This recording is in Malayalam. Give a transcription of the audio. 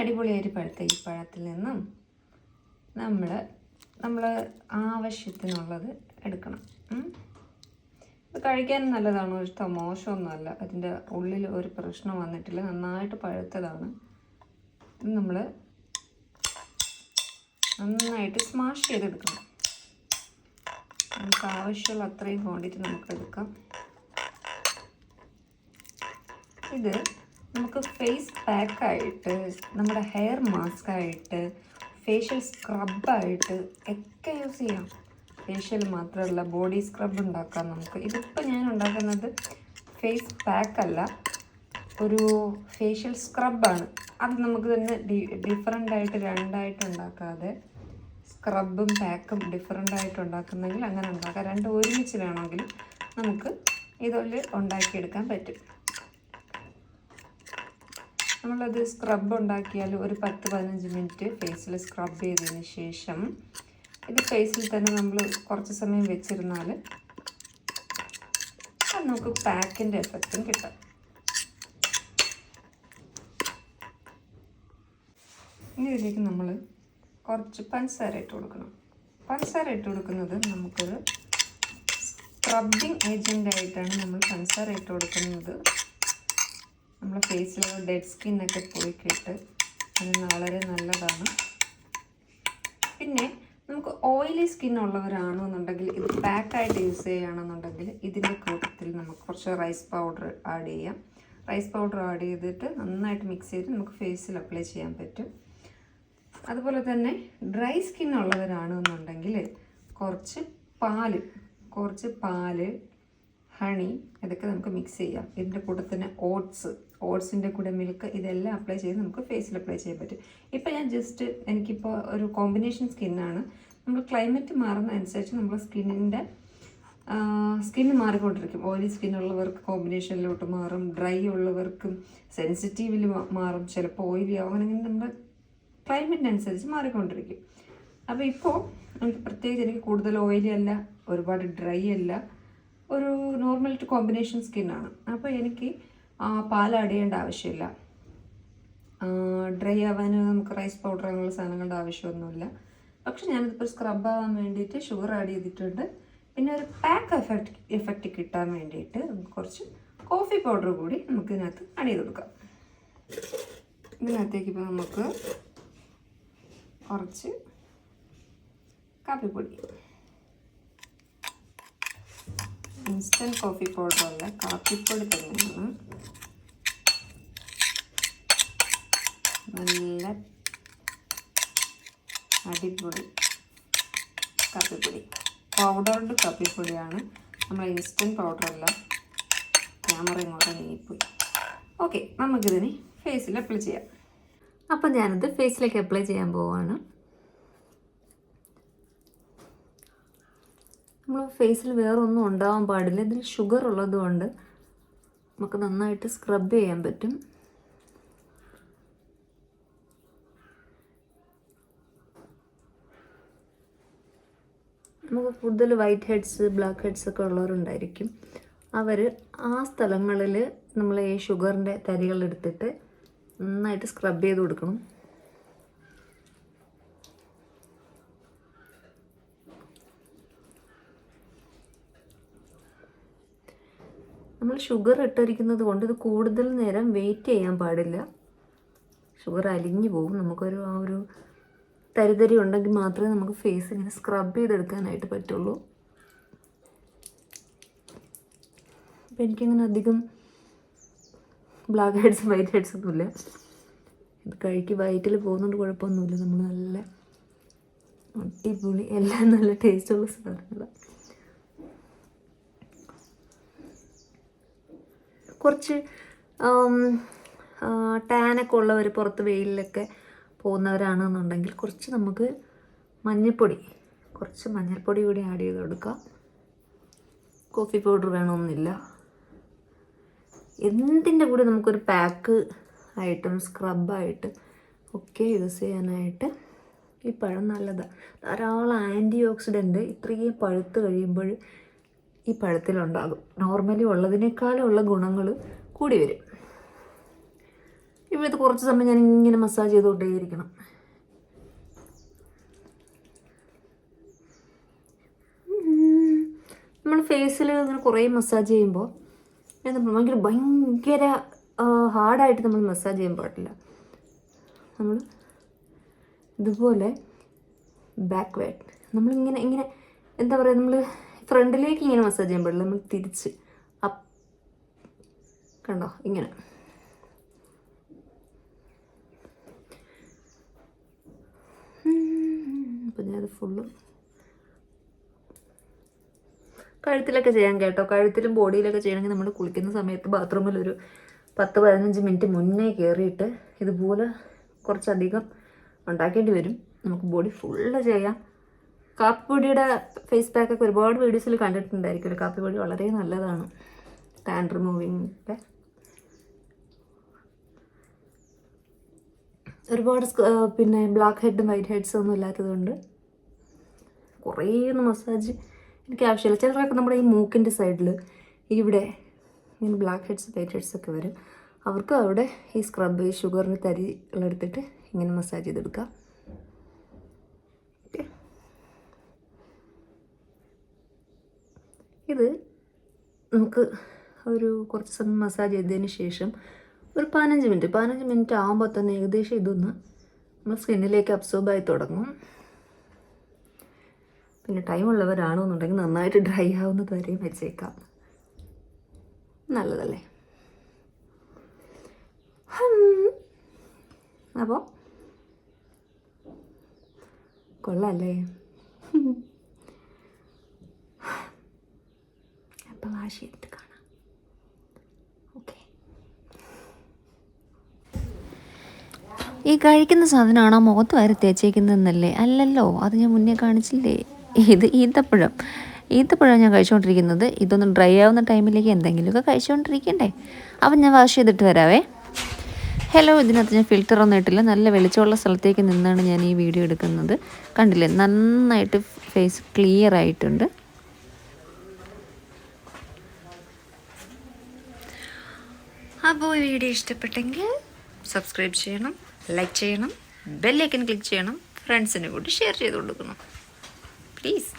അടിപൊളിയായിട്ട് പഴുത്ത ഈ പഴത്തിൽ നിന്നും നമ്മൾ ആവശ്യത്തിനുള്ളത് എടുക്കണം. ഇത് കഴിക്കാൻ നല്ലതാണ്, ഇഷ്ടം മോശമൊന്നുമല്ല. അതിൻ്റെ ഉള്ളിൽ ഒരു പ്രശ്നം വന്നിട്ടില്ല, നന്നായിട്ട് പഴുത്തതാണ്. ഇത് നമ്മൾ നന്നായിട്ട് സ്മാഷ് ചെയ്തെടുക്കണം. നമുക്ക് ആവശ്യമുള്ള അത്രയും ക്വാണ്ടിറ്റി നമുക്ക് എടുക്കാം. ഇത് നമുക്ക് ഫേസ് പാക്കായിട്ട്, നമ്മുടെ ഹെയർ മാസ്കായിട്ട്, ഫേഷ്യൽ സ്ക്രബായിട്ട് ഒക്കെ യൂസ് ചെയ്യാം. ഫേഷ്യൽ മാത്രമല്ല, ബോഡി സ്ക്രബ് ഉണ്ടാക്കാം നമുക്ക്. ഇതിപ്പോൾ ഞാൻ ഉണ്ടാക്കുന്നത് ഫേസ് പാക്കല്ല, ഒരു ഫേഷ്യൽ സ്ക്രബാണ്. അത് നമുക്ക് തന്നെ ഡിഫറെൻ്റായിട്ട് രണ്ടായിട്ട് ഉണ്ടാക്കാതെ, സ്ക്രബും പാക്കും ഡിഫറെൻ്റായിട്ട് ഉണ്ടാക്കുന്നെങ്കിൽ അങ്ങനെ ഉണ്ടാക്കാം. രണ്ടും ഒരുമിച്ച് വേണമെങ്കിൽ നമുക്ക് ഇതുപോലെ ഉണ്ടാക്കിയെടുക്കാൻ പറ്റും. നമ്മളത് സ്ക്രബ് ഉണ്ടാക്കിയാൽ ഒരു 10-15 മിനിറ്റ് ഫേസിൽ സ്ക്രബ് ചെയ്തതിന് ശേഷം ഇത് ഫേസിൽ തന്നെ നമ്മൾ കുറച്ച് സമയം വെച്ചിരുന്നാൽ അത് നമുക്ക് പാക്കിൻ്റെ എഫക്റ്റും കിട്ടും. ഇനി ഇതിലേക്ക് നമ്മൾ കുറച്ച് പഞ്ചസാര ഇട്ട് കൊടുക്കണം. പഞ്ചസാര ഇട്ട് കൊടുക്കുന്നത് നമുക്കൊരു സ്ക്രബിങ് ഏജൻ്റായിട്ടാണ് നമ്മൾ പഞ്ചസാര ഇട്ട് കൊടുക്കുന്നത്. നമ്മുടെ ഫേസിൽ ഡെഡ് സ്കിന്നൊക്കെ പോയി കിട്ട് അതിന് വളരെ നല്ലതാണ്. പിന്നെ നമുക്ക് ഓയിലി സ്കിൻ ഉള്ളവരാണെന്നുണ്ടെങ്കിൽ, ഇത് പാക്കായിട്ട് യൂസ് ചെയ്യുകയാണെന്നുണ്ടെങ്കിൽ ഇതിൻ്റെ കൂട്ടത്തിൽ നമുക്ക് കുറച്ച് റൈസ് പൗഡർ ആഡ് ചെയ്യാം. റൈസ് പൗഡർ ആഡ് ചെയ്തിട്ട് നന്നായിട്ട് മിക്സ് ചെയ്ത് നമുക്ക് ഫേസിൽ അപ്ലൈ ചെയ്യാൻ പറ്റും. അതുപോലെ തന്നെ ഡ്രൈ സ്കിൻ ഉള്ളവരാണെന്നുണ്ടെങ്കിൽ കുറച്ച് പാല്, ഹണി ഇതൊക്കെ നമുക്ക് മിക്സ് ചെയ്യാം. ഇതിൻ്റെ കൂടെ തന്നെ ഓട്സിൻ്റെ കൂടെ മിൽക്ക്, ഇതെല്ലാം അപ്ലൈ ചെയ്ത് നമുക്ക് ഫേസിൽ അപ്ലൈ ചെയ്യാൻ പറ്റും. ഇപ്പോൾ ഞാൻ എനിക്കിപ്പോൾ ഒരു കോമ്പിനേഷൻ സ്കിന്നാണ്. നമ്മൾ ക്ലൈമറ്റ് മാറുന്നതനുസരിച്ച് നമ്മൾ സ്കിന്ന് മാറിക്കൊണ്ടിരിക്കും. ഓയിലി സ്കിന്നുള്ളവർക്ക് കോമ്പിനേഷനിലോട്ട് മാറും, ഡ്രൈ ഉള്ളവർക്കും സെൻസിറ്റീവിൽ മാറും, ചിലപ്പോൾ ഓയിലി ആവും. അങ്ങനെ നമ്മുടെ ക്ലൈമറ്റിനനുസരിച്ച് മാറിക്കൊണ്ടിരിക്കും. അപ്പോൾ ഇപ്പോൾ എനിക്ക് കൂടുതൽ ഓയിലി അല്ല, ഒരുപാട് ഡ്രൈ അല്ല, ഒരു നോർമൽ ടു കോമ്പിനേഷൻ സ്കിന്നാണ്. അപ്പോൾ എനിക്ക് പാൽ ആഡ് ചെയ്യേണ്ട ആവശ്യമില്ല. ഡ്രൈ ആവാൻ നമുക്ക് റൈസ് പൗഡർ അങ്ങനെയുള്ള സാധനങ്ങളുടെ ആവശ്യമൊന്നുമില്ല. പക്ഷെ ഞാനിതിപ്പോൾ സ്ക്രബ് ആവാൻ വേണ്ടിയിട്ട് ഷുഗർ ആഡ് ചെയ്തിട്ടുണ്ട്. പിന്നെ ഒരു പാക്ക് എഫക്റ്റ് കിട്ടാൻ വേണ്ടിയിട്ട് കുറച്ച് കോഫി പൗഡർ കൂടി നമുക്ക് ഇതിനകത്ത് ആഡ് ചെയ്ത് കൊടുക്കാം. ഇതിനകത്തേക്ക് ഇപ്പോൾ നമുക്ക് കുറച്ച് കാപ്പിപ്പൊടി, ഇൻസ്റ്റൻറ്റ് കോഫി പൗഡർ അല്ല, കാപ്പിപ്പൊടി തന്നെയാണ്. നല്ല അടിപൊളി കാപ്പിപ്പൊടി, പൗഡർഡ് കാപ്പിപ്പൊടിയാണ്, നമ്മൾ ഇൻസ്റ്റൻറ്റ് പൗഡറല്ല. ക്യാമറ ഇങ്ങോട്ട് നീങ്ങിപ്പോയി. ഓക്കെ, നമുക്കിതിന് ഫേസിൽ അപ്ലൈ ചെയ്യാം. അപ്പം ഞാനിത് ഫേസിലേക്ക് അപ്ലൈ ചെയ്യാൻ പോവുകയാണ്. നമ്മൾ ഫേസിൽ വേറെ ഒന്നും ഉണ്ടാവാൻ പാടില്ല. ഇതിൽ ഷുഗർ ഉള്ളതുകൊണ്ട് നമുക്ക് നന്നായിട്ട് സ്ക്രബ് ചെയ്യാൻ പറ്റും. നമുക്ക് കൂടുതൽ വൈറ്റ് ഹെഡ്സ്, ബ്ലാക്ക് ഹെഡ്സ് ഒക്കെ ഉള്ളവരുണ്ടായിരിക്കും. അവർ ആ സ്ഥലങ്ങളിൽ നമ്മൾ ഈ ഷുഗറിൻ്റെ തരികളെടുത്തിട്ട് നന്നായിട്ട് സ്ക്രബ് ചെയ്ത് കൊടുക്കണം. നമ്മൾ ഷുഗർ ഇട്ടിരിക്കുന്നത് കൊണ്ട് ഇത് കൂടുതൽ നേരം വെയിറ്റ് ചെയ്യാൻ പാടില്ല. ഷുഗർ അലിഞ്ഞു പോകും. നമുക്കൊരു ആ ഒരു തരിതരി ഉണ്ടെങ്കിൽ മാത്രമേ നമുക്ക് ഫേസ് ഇങ്ങനെ സ്ക്രബ് ചെയ്തെടുക്കാനായിട്ട് പറ്റുള്ളൂ. അപ്പോൾ എനിക്കങ്ങനെ അധികം ബ്ലാക്ക് ഹെഡ്സ്, വൈറ്റ് ഹെഡ്സ് ഒന്നുമില്ല. ഇത് കഴിക്ക് വയറ്റിൽ പോകുന്നതുകൊണ്ട് കുഴപ്പമൊന്നുമില്ല. നമ്മൾ നല്ല അടിപൊളി, എല്ലാം നല്ല ടേസ്റ്റുള്ള സാധനങ്ങളാണ്. കുറച്ച് ടാനൊക്കെ ഉള്ളവർ, പുറത്ത് വെയിലൊക്കെ പോകുന്നവരാണെന്നുണ്ടെങ്കിൽ കുറച്ച് നമുക്ക് കുറച്ച് മഞ്ഞൾപ്പൊടി കൂടി ആഡ് ചെയ്ത് കൊടുക്കാം. കോഫി പൗഡർ വേണമെന്നില്ല. എന്തിൻ്റെ കൂടെ നമുക്കൊരു പാക്ക് ആയിട്ടും സ്ക്രബായിട്ട് ഒക്കെ യൂസ് ചെയ്യാനായിട്ട് ഈ പഴം നല്ലതാണ്. ധാരാളം ആൻറ്റി ഓക്സിഡൻറ്റ് ഇത്രയും പഴുത്ത് കഴിയുമ്പോൾ ഈ പഴത്തിലുണ്ടാകും. നോർമലി ഉള്ളതിനേക്കാളും ഉള്ള ഗുണങ്ങൾ കൂടി വരും. ഇപ്പോൾ ഇത് കുറച്ച് സമയം ഞാൻ ഇങ്ങനെ മസാജ് ചെയ്തുകൊണ്ടേയിരിക്കണം. നമ്മൾ ഫേസിൽ ഇങ്ങനെ കുറേ മസാജ് ചെയ്യുമ്പോൾ എന്താ ഭയങ്കര ഹാർഡായിട്ട് നമ്മൾ മസാജ് ചെയ്യാൻ പാടില്ല. നമ്മൾ ഇതുപോലെ ബാക്ക്വേർഡ് നമ്മളിങ്ങനെ ഇങ്ങനെ എന്താ പറയുക, നമ്മൾ ഫ്രണ്ടിലേക്ക് ഇങ്ങനെ മസാജ് ചെയ്യാൻ പാടില്ല. നമ്മൾ തിരിച്ച് കണ്ടോ ഇങ്ങനെ. അപ്പം ഞാനത് ഫുള്ള് കഴുത്തിലൊക്കെ ചെയ്യാൻ കേട്ടോ. കഴുത്തിലും ബോഡിയിലൊക്കെ ചെയ്യണമെങ്കിൽ നമ്മൾ കുളിക്കുന്ന സമയത്ത് ബാത്റൂമിൽ ഒരു 10-15 മിനിറ്റ് മുന്നേ കയറിയിട്ട് ഇതുപോലെ കുറച്ചധികം ഉണ്ടാക്കേണ്ടി വരും. നമുക്ക് ബോഡി ഫുള്ള് ചെയ്യാം. കാപ്പിപ്പൊടിയുടെ ഫേസ് പാക്കൊക്കെ ഒരുപാട് വീഡിയോസിൽ കണ്ടിട്ടുണ്ടായിരിക്കുമല്ലോ. കാപ്പിപ്പൊടി വളരെ നല്ലതാണ് ടാൻ റിമൂവിങ് ഒക്കെ. ഒരുപാട് പിന്നെ ബ്ലാക്ക് ഹെഡും വൈറ്റ് ഹെഡ്സും ഒന്നും ഇല്ലാത്തത് കൊണ്ട് കുറേ ഒന്നും മസാജ് എനിക്ക് ആവശ്യമില്ല. ചിലരൊക്കെ നമ്മുടെ ഈ മൂക്കിൻ്റെ സൈഡിൽ ഇവിടെ ഇങ്ങനെ ബ്ലാക്ക് ഹെഡ്സ് വൈറ്റ് ഹെഡ്സ് ഒക്കെ വരും. അവർക്ക് അവിടെ ഈ സ്ക്രബ് ഷുഗറിന് തരികളെടുത്തിട്ട് ഇങ്ങനെ മസാജ് ചെയ്തെടുക്കാം. ഓക്കെ, ഇത് നമുക്ക് ഒരു കുറച്ച് സമയം മസാജ് ചെയ്തതിന് ശേഷം ഒരു 15 മിനിറ്റ് ആകുമ്പോൾ തന്നെ ഏകദേശം ഇതൊന്ന് നമ്മൾ സ്കിന്നിലേക്ക് അബ്സോർബായി തുടങ്ങും. പിന്നെ ടൈം ഉള്ളവരാണെന്നുണ്ടെങ്കിൽ നന്നായിട്ട് ഡ്രൈ ആവുന്നത് വരെയും വെച്ചേക്കാം. നല്ലതല്ലേ? അപ്പോൾ കൊള്ളാല്ലേ? അപ്പോൾ വാഷ് ചെയ്തിട്ട് കാണാം. ഓക്കെ, ഈ കഴിക്കുന്ന സാധനമാണോ മുഖത്ത് വരെ തേച്ചേക്കുന്നതെന്നല്ലേ? അല്ലല്ലോ, അത് ഞാൻ മുന്നേ കാണിച്ചില്ലേ. ഇത് ഈത്തപ്പഴം ഞാൻ കഴിച്ചുകൊണ്ടിരിക്കുന്നത്. ഇതൊന്ന് ഡ്രൈ ആവുന്ന ടൈമിലേക്ക് എന്തെങ്കിലുമൊക്കെ കഴിച്ചുകൊണ്ടിരിക്കണ്ടേ. അപ്പം ഞാൻ വാഷ് ചെയ്തിട്ട് വരാവേ. ഹലോ, ഇതിനകത്ത് ഞാൻ ഫിൽറ്ററൊന്നും ഇട്ടില്ല. നല്ല വെളിച്ചമുള്ള സ്ഥലത്തേക്ക് നിന്നാണ് ഞാൻ ഈ വീഡിയോ എടുക്കുന്നത്. കണ്ടില്ലേ, നന്നായിട്ട് ഫേസ് ക്ലിയർ ആയിട്ടുണ്ട്. അപ്പോൾ ഈ വീഡിയോ ഇഷ്ടപ്പെട്ടെങ്കിൽ സബ്സ്ക്രൈബ് ചെയ്യണം, ലൈക്ക് ചെയ്യണം, ബെല്ലൈക്കൻ ക്ലിക്ക് ചെയ്യണം, ഫ്രണ്ട്സിന് കൂടി ഷെയർ ചെയ്ത് കൊടുക്കണം പ്ലീസ്.